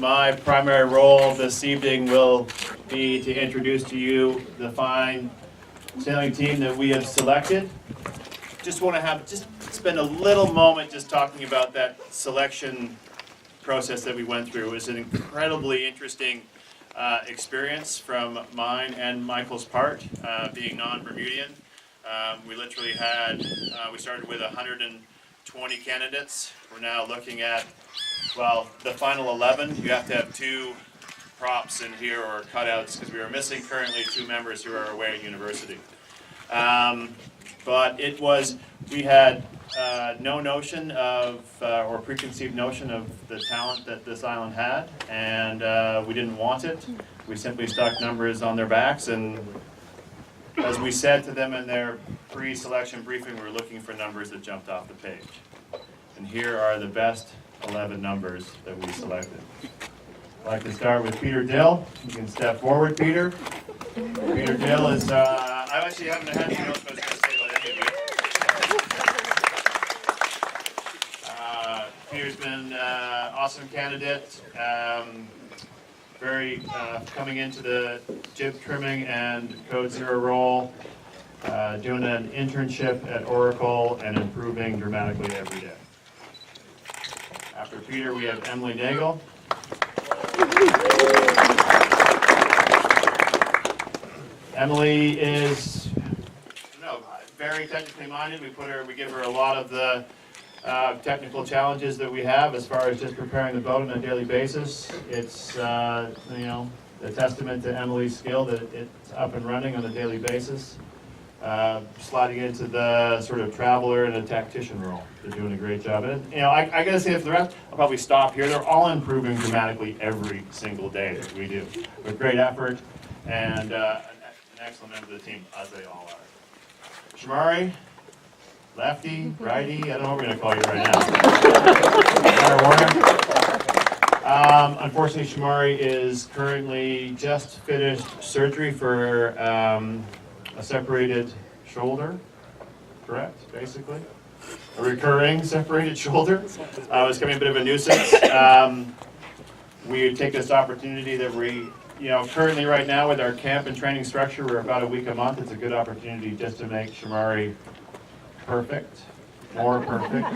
My primary role this evening will be to introduce to you the fine sailing team that we have selected. Just want to spend a little moment just talking about that selection process that we went through. It was an incredibly interesting experience from mine and Michael's part, being non-Bermudian. We literally we started with 120 candidates. We're now looking at, well, the final 11. You have to have 2 props in here or cutouts because we are missing currently 2 members who are away at university. But we had no notion of, or preconceived notion of the talent that this island had, and we didn't want it. We simply stuck numbers on their backs, and as we said to them in their pre-selection briefing, we were looking for numbers that jumped off the page. And here are the best 11 numbers that we selected. I'd like to start with Peter Dill. You can step forward, Peter. Peter Dill is, I actually haven't had any notes what I was going to say about any of you. Peter's been an awesome candidate. Coming into the jib trimming and Code Zero role, doing an internship at Oracle and improving dramatically every day. After Peter, we have Emily Nagel. Emily is, very technically minded. We give her a lot of the technical challenges that we have as far as just preparing the boat on a daily basis. It's a testament to Emily's skill that it's up and running on a daily basis. Sliding into the sort of traveler and a tactician role. They're doing a great job. And I gotta say, for the rest, I'll probably stop here. They're all improving dramatically every single day that we do, with great effort and an excellent member of the team, as they all are. Shamari, lefty, righty, I don't know what we're gonna call you right now. Warner. Unfortunately, Shamari is currently just finished surgery for a separated shoulder, correct, basically? A recurring separated shoulder. It's becoming a bit of a nuisance. We take this opportunity that currently right now with our camp and training structure, we're about a week a month. It's a good opportunity just to make Shamari perfect, more perfect.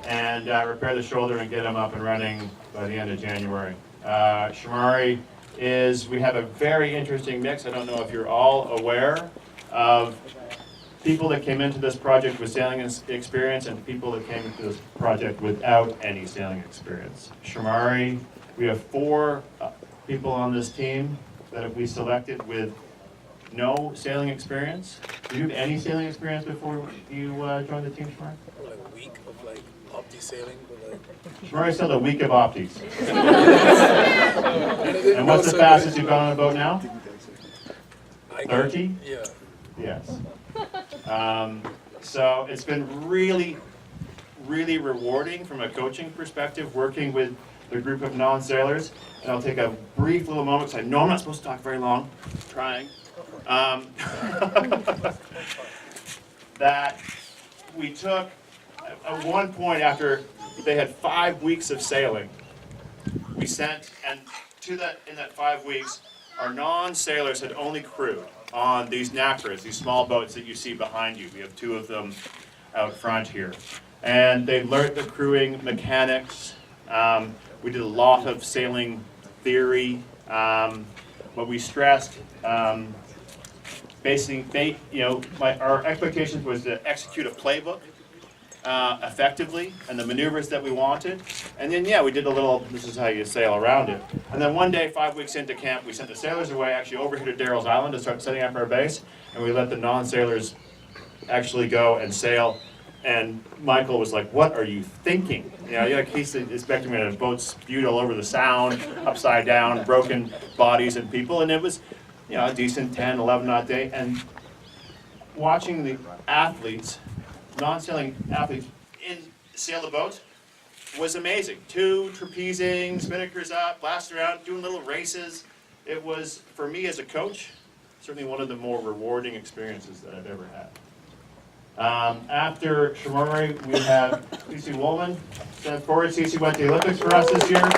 And repair the shoulder and get him up and running by the end of January. Shamari we have a very interesting mix. I don't know if you're all aware of people that came into this project with sailing experience and people that came into this project without any sailing experience. Shamari, we have 4 people on this team that we selected with no sailing experience. Did you have any sailing experience before you joined the team, Shamari? Like a week of opti sailing. Shamari sailed a week of optis. And what's the fastest you've gone on a boat now? 30? Yeah. Yes. So it's been really, really rewarding from a coaching perspective, working with the group of non-sailors. And I'll take a brief little moment, because I know I'm not supposed to talk very long. Trying. That we took, at one point after they had 5 weeks of sailing, we sent, and in that 5 weeks, our non-sailors had only crewed on these knackers, these small boats that you see behind you. We have 2 of them out front here. And they learned the crewing mechanics. We did a lot of sailing theory. What we stressed, basically, our expectations was to execute a playbook effectively and the maneuvers that we wanted. And then, we did a little, this is how you sail around it. And then one day, 5 weeks into camp, we sent the sailors away, actually over here to Darrell's Island to start setting up our base. And we let the non-sailors actually go and sail. And Michael was like, what are you thinking? He's expecting me to have boats spewed all over the sound, upside down, broken bodies and people. And it was, a decent 10, 11 knot day. And watching the athletes, non-sailing athletes, sail the boats was amazing. 2 trapezing, spinnakers up, blasting around, doing little races. It was, for me as a coach, certainly one of the more rewarding experiences that I've ever had. After Shamori, we have Cece Woolman. Stand forward. Cece went to the Olympics for us this year on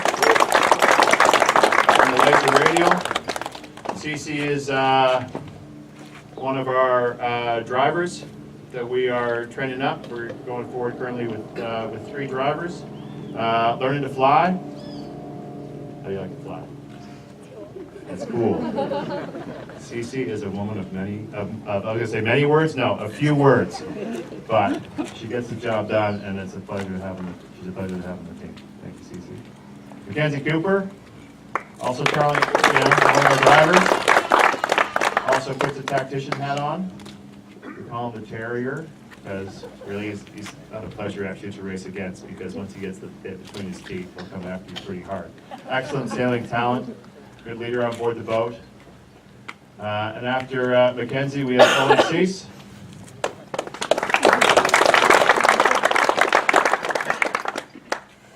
the laser radial. Cece is one of our drivers that we are training up. We're going forward currently with 3 drivers. Learning to fly. How do you like to fly? That's cool. Cece is a woman of many, I was going to say many words? No, a few words. But she gets the job done, and it's a pleasure to have her. She's a pleasure to have on the team. Thank you, Cece. Mackenzie Cooper, also Charlie, one of our drivers. Also puts a tactician hat on. We call him the Terrier, because really he's not a pleasure actually to race against, because once he gets the bit between his teeth, he'll come after you pretty hard. Excellent sailing talent, good leader on board the boat. And after Mackenzie, we have Owen Cease.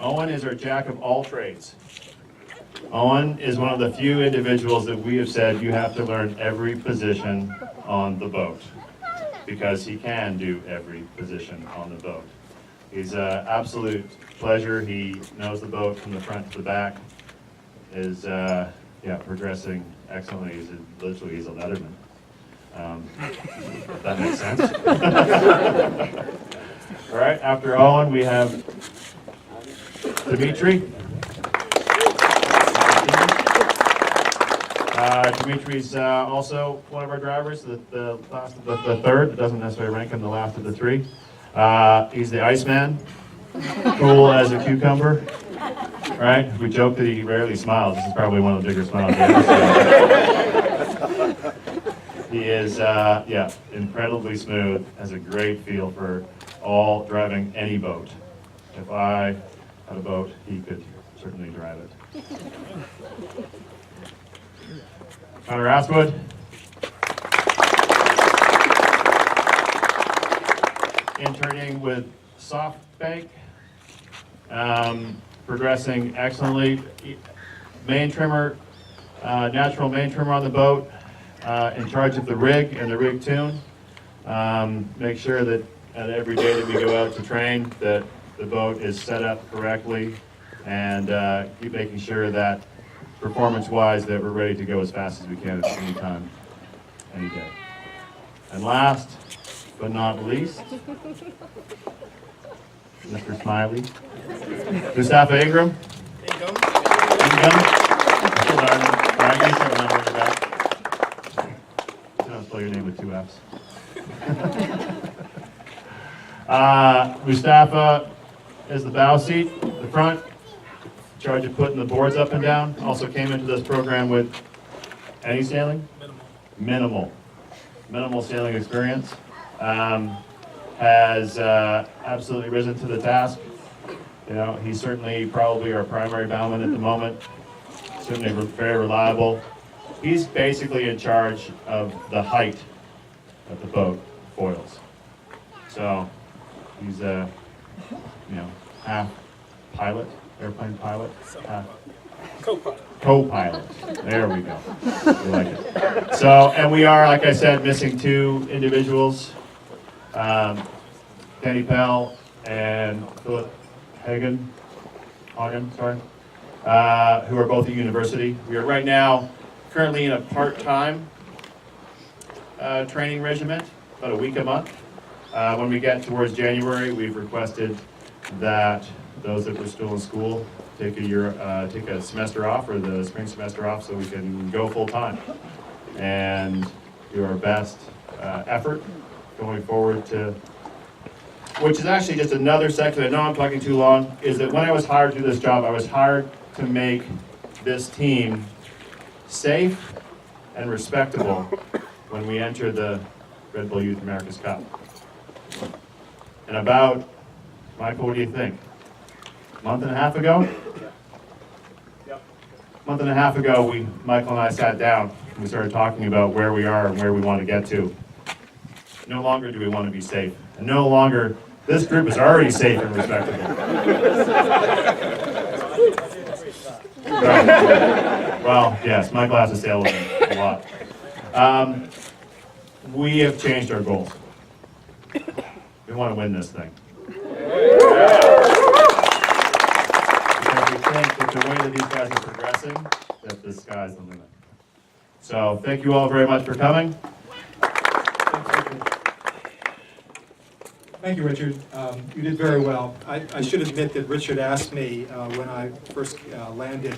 Owen is our jack of all trades. Owen is one of the few individuals that we have said you have to learn every position on the boat, because he can do every position on the boat. He's an absolute pleasure. He knows the boat from the front to the back. Is progressing excellently. He's a letterman. That makes sense. All right, after Owen, we have Dimitri. Dimitri's also one of our drivers, the third. It doesn't necessarily rank him the last of the 3. He's the Iceman, cool as a cucumber. Right? We joke that he rarely smiles. This is probably one of the bigger smiles I've ever seen. He is, incredibly smooth, has a great feel for all driving any boat. If I had a boat, he could certainly drive it. Connor Aswood. Interning with SoftBank. Progressing excellently. Main trimmer, natural main trimmer on the boat, in charge of the rig and the rig tune. Make sure that every day that we go out to train that the boat is set up correctly, and keep making sure that performance-wise that we're ready to go as fast as we can at any time, any day. And last but not least, Mr. Smiley. Mustafa Ingram. Ingram. Don't spell your name with 2 F's. Mustafa is the bow seat, the front, in charge of putting the boards up and down. Also came into this program with any sailing? Minimal sailing experience. Has absolutely risen to the task. You know, he's certainly probably our primary bowman at the moment. Certainly very reliable. He's basically in charge of the height of the boat foils. So he's a half pilot, airplane pilot, half co-pilot. There we go. We like it. So, and we are, like I said, missing 2 individuals. Danny Pell and Philip Hagen, who are both at university. We are right now currently in a part-time training regiment, about a week a month. When we get towards January, we've requested that those that were still in school take a semester off, or the spring semester off, so we can go full-time and do our best effort going forward to, which is actually just another section. I know I'm talking too long, is that when I was hired to do this job, I was hired to make this team safe and respectable when we enter the Red Bull Youth America's Cup. And about, Michael, what do you think? A month and a half ago? Yep. A month and a half ago, Michael and I sat down and we started talking about where we are and where we want to get to. No longer do we want to be safe. And no longer, this group is already safe and respectable. Right. Well, yes, my glass of sail with it a lot. We have changed our goals. We want to win this thing. Because we think that the way that these guys are progressing, that the sky's the limit. So thank you all very much for coming. Thank you, Richard. You did very well. I should admit that Richard asked me when I first landed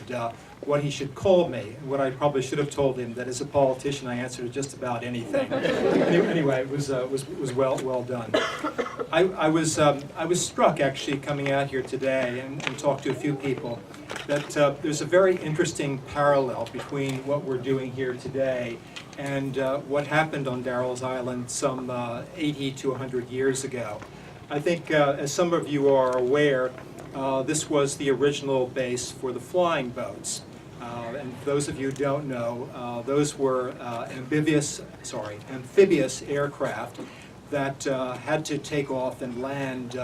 what he should call me. What I probably should have told him that as a politician I answer to just about anything. Anyway, it was well done. I was struck actually coming out here today and talked to a few people that there's a very interesting parallel between what we're doing here today and what happened on Darrell's Island some 80 to 100 years ago. I think, as some of you are aware, this was the original base for the flying boats. And for those of you who don't know, those were amphibious aircraft that had to take off and land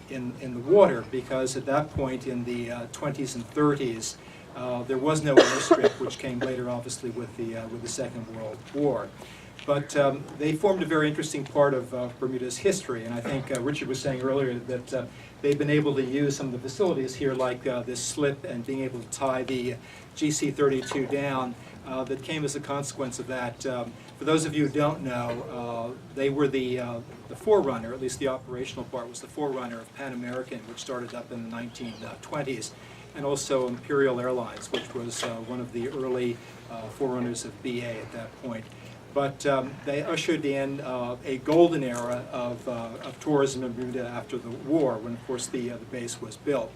in the water, because at that point in the 20s and 30s, there was no airstrip, which came later, obviously, with the Second World War. But they formed a very interesting part of Bermuda's history, and I think Richard was saying earlier that they've been able to use some of the facilities here, like this slip, and being able to tie the GC-32 down. That came as a consequence of that. For those of you who don't know, they were the forerunner, at least the operational part was the forerunner of Pan American, which started up in the 1920s, and also Imperial Airlines, which was one of the early forerunners of BA at that point. But they ushered in a golden era of tourism in Bermuda after the war, when of course the base was built.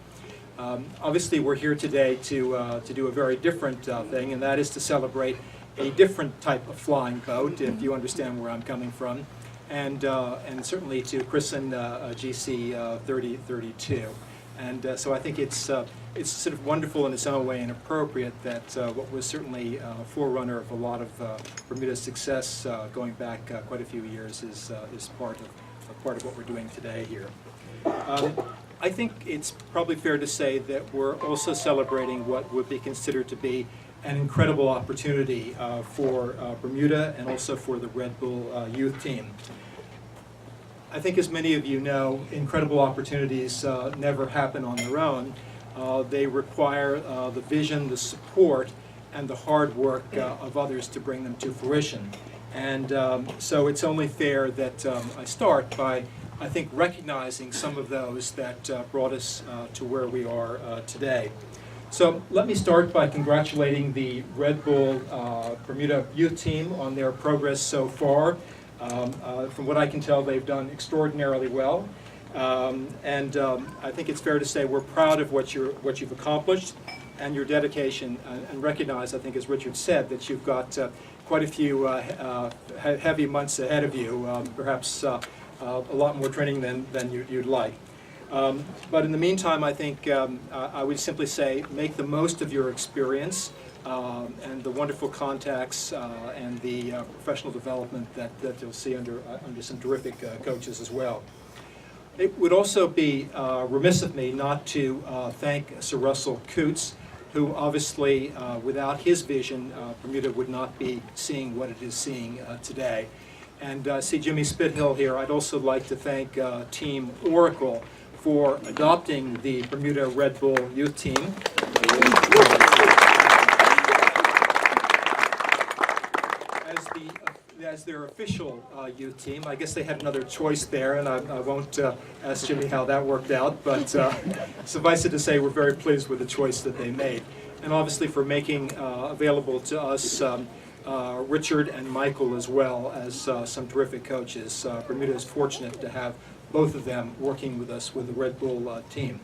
Obviously, we're here today to do a very different thing, and that is to celebrate a different type of flying boat, if you understand where I'm coming from, and certainly to christen GC 3032. And so I think it's sort of wonderful in its own way and appropriate that what was certainly a forerunner of a lot of Bermuda's success going back quite a few years is part of what we're doing today here. I think it's probably fair to say that we're also celebrating what would be considered to be an incredible opportunity for Bermuda and also for the Red Bull youth team. I think, as many of you know, incredible opportunities never happen on their own. They require the vision, the support, and the hard work of others to bring them to fruition. And so it's only fair that I start by, I think, recognizing some of those that brought us to where we are today. So let me start by congratulating the Red Bull Bermuda youth team on their progress so far. From what I can tell, they've done extraordinarily well. And I think it's fair to say we're proud of what you've accomplished and your dedication, and recognize, I think, as Richard said, that you've got quite a few heavy months ahead of you, perhaps a lot more training than you'd like. But in the meantime, I think I would simply say make the most of your experience and the wonderful contacts and the professional development that you'll see under some terrific coaches as well. It would also be remiss of me not to thank Sir Russell Coutts, who obviously, without his vision, Bermuda would not be seeing what it is seeing today. And see Jimmy Spithill here. I'd also like to thank Team Oracle for adopting the Bermuda Red Bull youth team. As their official youth team. I guess they had another choice there, and I won't ask Jimmy how that worked out, but suffice it to say we're very pleased with the choice that they made. And obviously for making available to us Richard and Michael as well as some terrific coaches. Bermuda is fortunate to have both of them working with us with the Red Bull team.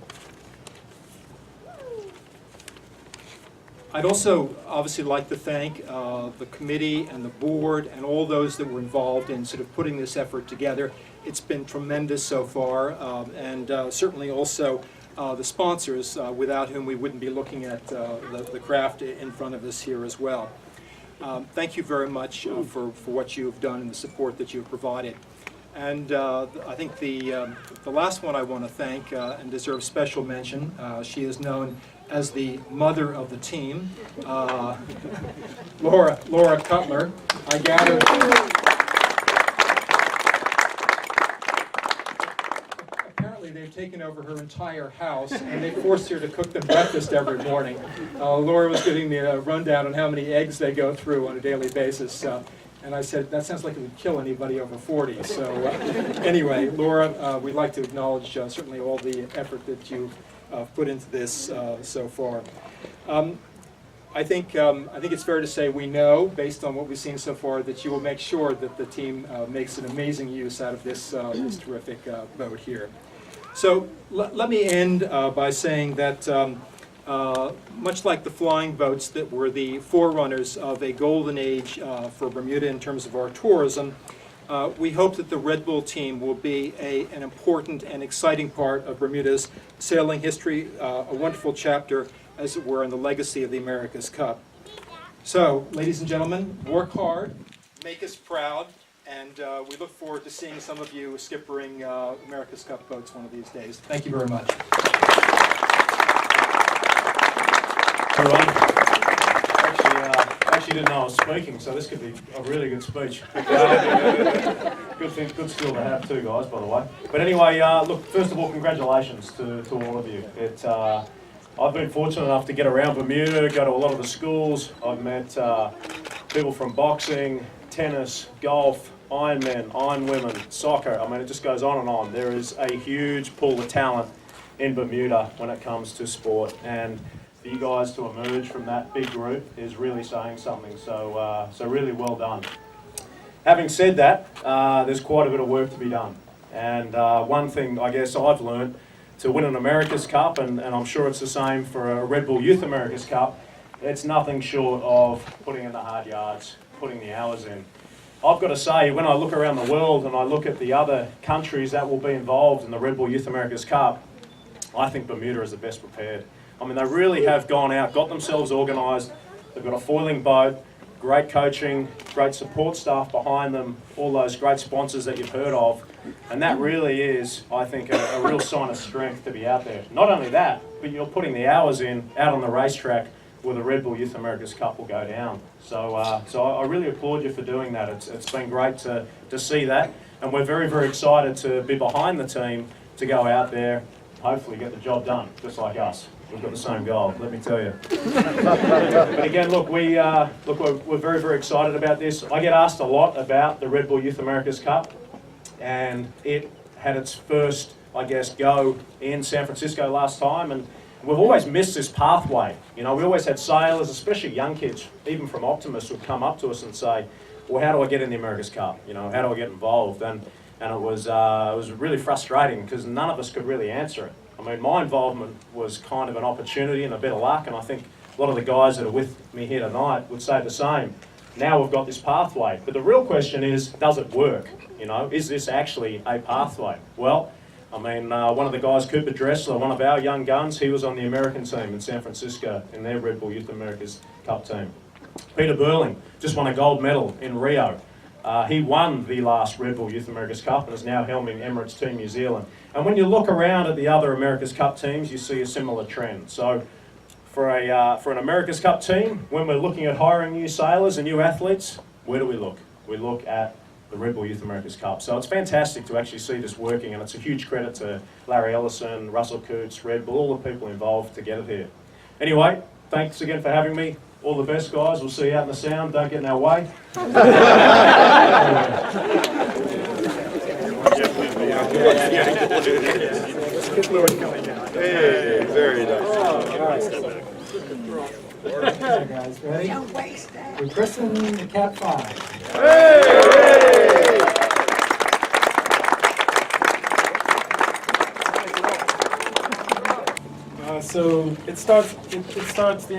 I'd also obviously like to thank the committee and the board and all those that were involved in sort of putting this effort together. It's been tremendous so far, and certainly also the sponsors, without whom we wouldn't be looking at the craft in front of us here as well. Thank you very much for what you've done and the support that you've provided. And I think the last one I want to thank and deserves special mention. She is known as the mother of the team, Laura Cutler. taken over her entire house, and they forced her to cook them breakfast every morning. Laura was giving me a rundown on how many eggs they go through on a daily basis. And I said, that sounds like it would kill anybody over 40. So anyway, Laura, we'd like to acknowledge certainly all the effort that you've put into this so far. I think it's fair to say we know, based on what we've seen so far, that you will make sure that the team makes an amazing use out of this terrific boat here. So let me end by saying that much like the flying boats that were the forerunners of a golden age for Bermuda in terms of our tourism, we hope that the Red Bull team will be an important and exciting part of Bermuda's sailing history, a wonderful chapter, as it were, in the legacy of the America's Cup. So, ladies and gentlemen, work hard, make us proud, and we look forward to seeing some of you skippering America's Cup boats one of these days. Thank you very much. Everyone, actually didn't know I was speaking, so this could be a really good speech. Good skill to have too, guys, by the way. But anyway, look, first of all, congratulations to all of you. I've been fortunate enough to get around Bermuda, go to a lot of the schools. I've met people from boxing, tennis, golf, Ironmen, Ironwomen, soccer. I mean, it just goes on and on. There is a huge pool of talent in Bermuda when it comes to sport, and for you guys to emerge from that big group is really saying something. So really well done. Having said that, there's quite a bit of work to be done. And one thing I guess I've learned, to win an America's Cup, and I'm sure it's the same for a Red Bull Youth America's Cup, it's nothing short of putting in the hard yards, putting the hours in. I've got to say, when I look around the world and I look at the other countries that will be involved in the Red Bull Youth America's Cup, I think Bermuda is the best prepared. I mean, they really have gone out, got themselves organised, they've got a foiling boat, great coaching, great support staff behind them, all those great sponsors that you've heard of. And that really is, I think, a real sign of strength to be out there. Not only that, but you're putting the hours in out on the racetrack where the Red Bull Youth America's Cup will go down. So I really applaud you for doing that. It's been great to see that. And we're very, very excited to be behind the team to go out there, hopefully get the job done, just like us. We've got the same goal, let me tell you. But again, look, we're very, very excited about this. I get asked a lot about the Red Bull Youth America's Cup, and it had its first, I guess, go in San Francisco last time, and we've always missed this pathway. You know, we always had sailors, especially young kids, even from Optimus, would come up to us and say, well, how do I get in the America's Cup? You know, how do I get involved? And it was really frustrating because none of us could really answer it. I mean, my involvement was kind of an opportunity and a bit of luck, and I think a lot of the guys that are with me here tonight would say the same. Now we've got this pathway, but the real question is, does it work? You know, is this actually a pathway? Well, I mean, one of the guys, Cooper Dressler, one of our young guns, he was on the American team in San Francisco in their Red Bull Youth America's Cup team. Peter Burling just won a gold medal in Rio. He won the last Red Bull Youth America's Cup and is now helming Emirates Team New Zealand. And when you look around at the other America's Cup teams, you see a similar trend. So for an America's Cup team, when we're looking at hiring new sailors and new athletes, where do we look? We look at the Red Bull Youth America's Cup. So it's fantastic to actually see this working, and it's a huge credit to Larry Ellison, Russell Coots, Red Bull, all the people involved to get it here. Anyway, thanks again for having me. All the best, guys. We'll see you out in the sound. Don't get in our way. Hey, very nice. Okay, guys, ready? Don't waste that. We're christening the Cat 5. So the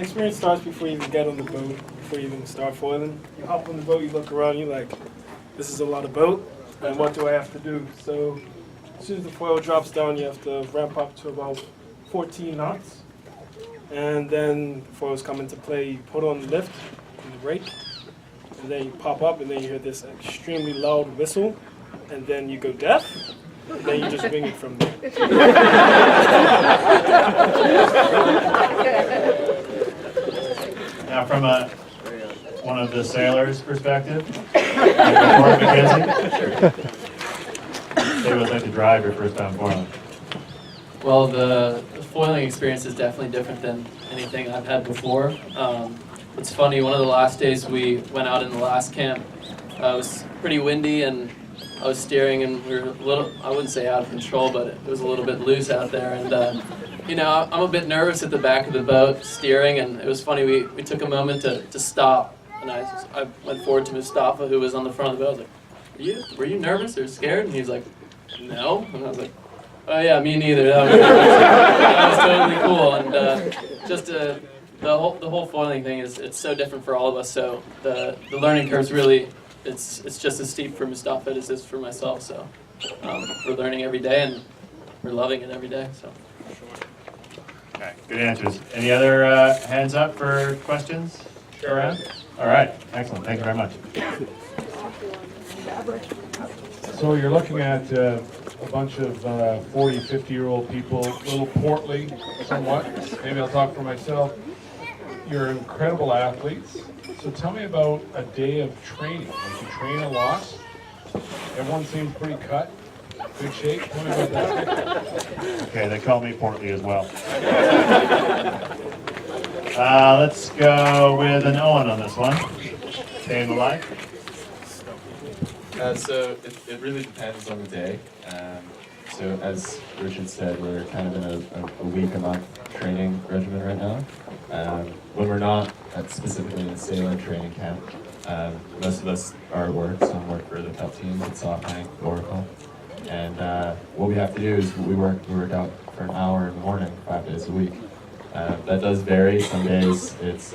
experience starts before you even get on the boat, before you even start foiling. You hop on the boat, you look around, you're like, this is a lot of boat, and what do I have to do? So as soon as the foil drops down, you have to ramp up to about 14 knots. And then the foils come into play, you put on the lift and the brake, and then you pop up, and then you hear this extremely loud whistle, and then you go deaf. And then you just wing it from there. Now, from one of the sailors' perspective, Mark McKenzie, they would like to drive your first time foiling. Well, the foiling experience is definitely different than anything I've had before. It's funny, one of the last days we went out in the last camp, it was pretty windy and I was steering and we were a little, I wouldn't say out of control, but it was a little bit loose out there. And you know, I'm a bit nervous at the back of the boat steering, and it was funny, we took a moment to stop. And I went forward to Mustafa, who was on the front of the boat. I was like, were you nervous or scared? And he was like, no. And I was like, oh yeah, me neither. That was totally cool. And just the whole foiling thing it's so different for all of us. So the learning curve's really it's just as steep for Mustafa as it is for myself. So we're learning every day and we're loving it every day. So. Okay, good answers. Any other hands up for questions? Around? All right, excellent. Thank you very much. So you're looking at a bunch of 40, 50-year-old people, a little portly somewhat. Maybe I'll talk for myself. You're incredible athletes. So tell me about a day of training. Like you train a lot. Everyone seems pretty cut. Good shape. Tell me about that. Okay, they call me portly as well. Let's go with an Owen on this one. Stay in the life. So it really depends on the day. So as Richard said, we're kind of in a week-a-month training regimen right now. When we're not specifically in a sailor training camp, most of us are at work. Some work for the cup teams at Softbank, Oracle. And what we have to do is we work out for an hour in the morning, 5 days a week. That does vary. Some days it's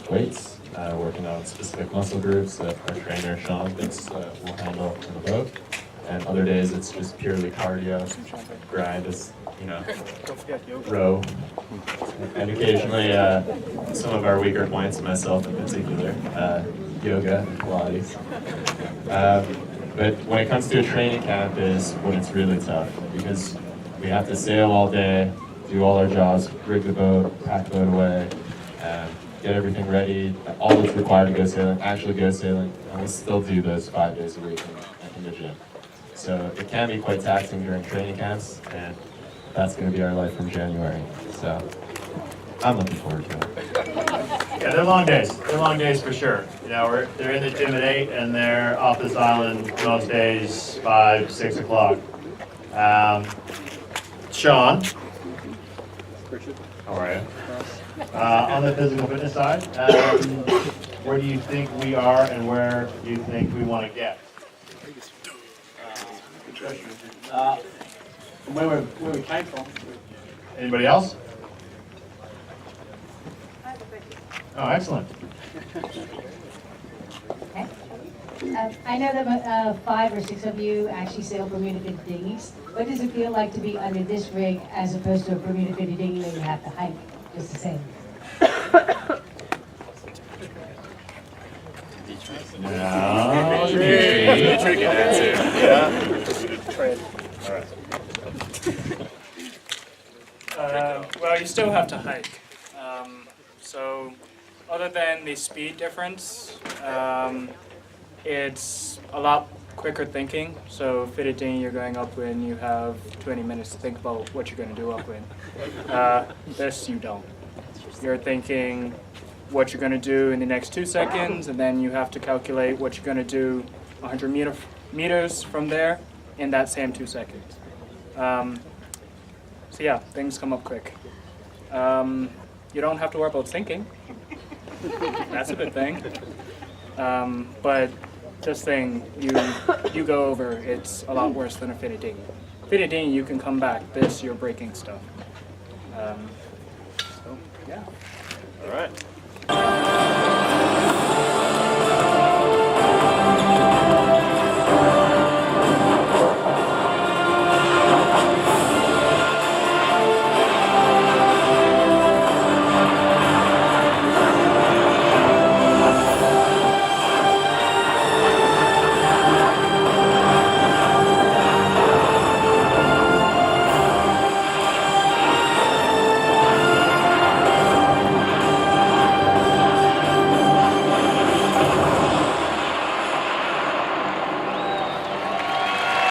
weights, working on specific muscle groups that our trainer Sean thinks will handle in the boat. And other days it's just purely cardio, grind, just row. And occasionally some of our weaker points, myself in particular, yoga and Pilates. But when it comes to a training camp is when it's really tough because we have to sail all day, do all our jobs, rig the boat, pack the boat away, get everything ready, all that's required to go sailing, actually go sailing, and we still do those 5 days a week in the gym. So it can be quite taxing during training camps, and that's going to be our life from January. So I'm looking forward to it. Yeah, they're long days. They're long days for sure. You know, they're in the gym at 8 and they're off this island most days 5, 6 o'clock. Sean, how are you? On the physical fitness side, where do you think we are and where do you think we want to get? From where we came from. Anybody else? Oh, excellent. Okay. I know that 5 or 6 of you actually sail Bermuda 50 dinghies. What does it feel like to be under this rig as opposed to a Bermuda 50 dinghy that you have to hike just the same? No. Tricky answer. Yeah. All right. Well, you still have to hike. So, other than the speed difference, it's a lot quicker thinking. So, fitted dinghy you're going upwind, you have 20 minutes to think about what you're going to do upwind. This you don't. You're thinking what you're going to do in the next 2 seconds, and then you have to calculate what you're going to do 100 meters from there in that same 2 seconds. So yeah, things come up quick. You don't have to worry about sinking. That's a good thing. But this thing, you go over, it's a lot worse than a fitted dinghy. Fitted dinghy, you can come back. This, you're breaking stuff. So yeah. All right.